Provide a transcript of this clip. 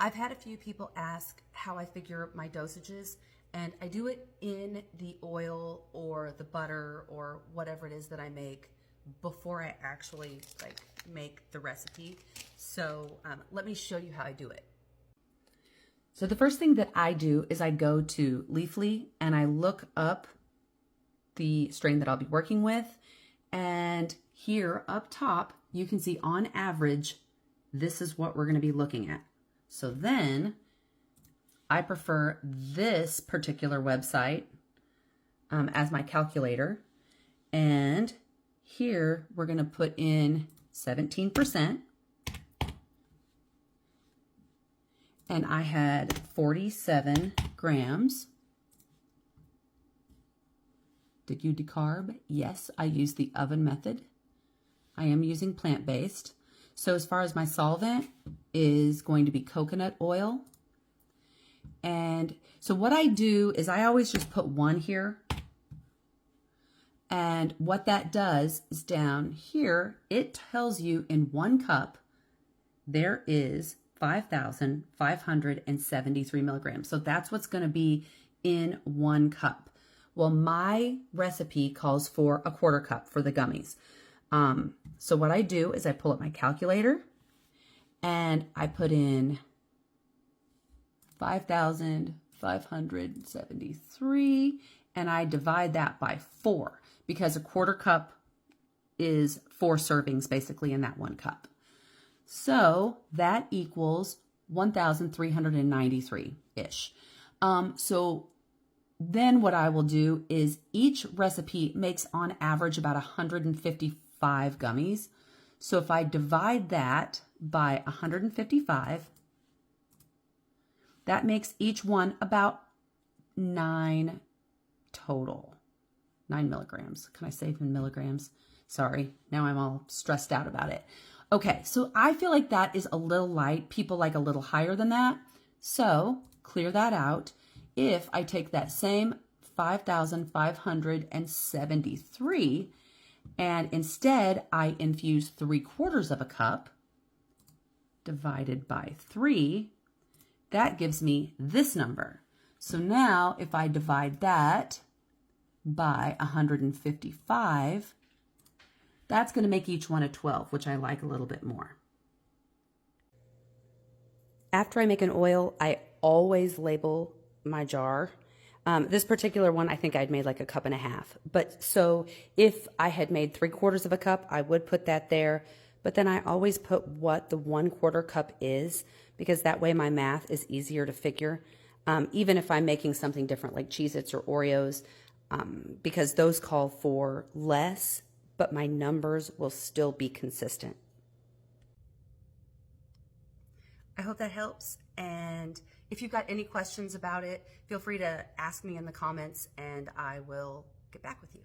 I've had a few people ask how I figure my dosages, and I do it in the oil or the butter or whatever it is that I make before I actually make the recipe. So let me show you how I do it. So the first thing that I do is I go to Leafly and I look up the strain that I'll be working with. And here up top, you can see on average, this is what we're going to be looking at. So then I prefer this particular website as my calculator. And here we're going to put in 17%. And I had 47 grams. Did you decarb? Yes, I use the oven method. I am using plant-based. So as far as my solvent is going to be coconut oil. And so what I do is I always just put 1 here. And what that does is down here, it tells you in 1 cup, there is 5,573 milligrams. So that's what's going to be in 1 cup. Well, my recipe calls for a 1/4 cup for the gummies. So what I do is I pull up my calculator and I put in 5,573 and I divide that by 4 because a 1/4 cup is 4 servings basically in that 1 cup. So that equals 1,393-ish. So then what I will do is each recipe makes on average about 155 gummies. So if I divide that by 155, that makes each one about 9 total. 9 milligrams. Can I say in milligrams? Sorry, now I'm all stressed out about it. Okay, so I feel like that is a little light. People like a little higher than that. So clear that out. If I take that same 5,573 and instead I infuse 3/4 cup divided by 3, that gives me this number. So now if I divide that by 155, that's going to make each one a 12, which I like a little bit more. After I make an oil, I always label my jar. This particular one, I think I'd made like 1.5 cups. But so if I had made 3/4 cup, I would put that there. But then I always put what the 1/4 cup is, because that way my math is easier to figure. Even if I'm making something different like Cheez-Its or Oreos, because those call for less, but my numbers will still be consistent. I hope that helps. And if you've got any questions about it, feel free to ask me in the comments and I will get back with you.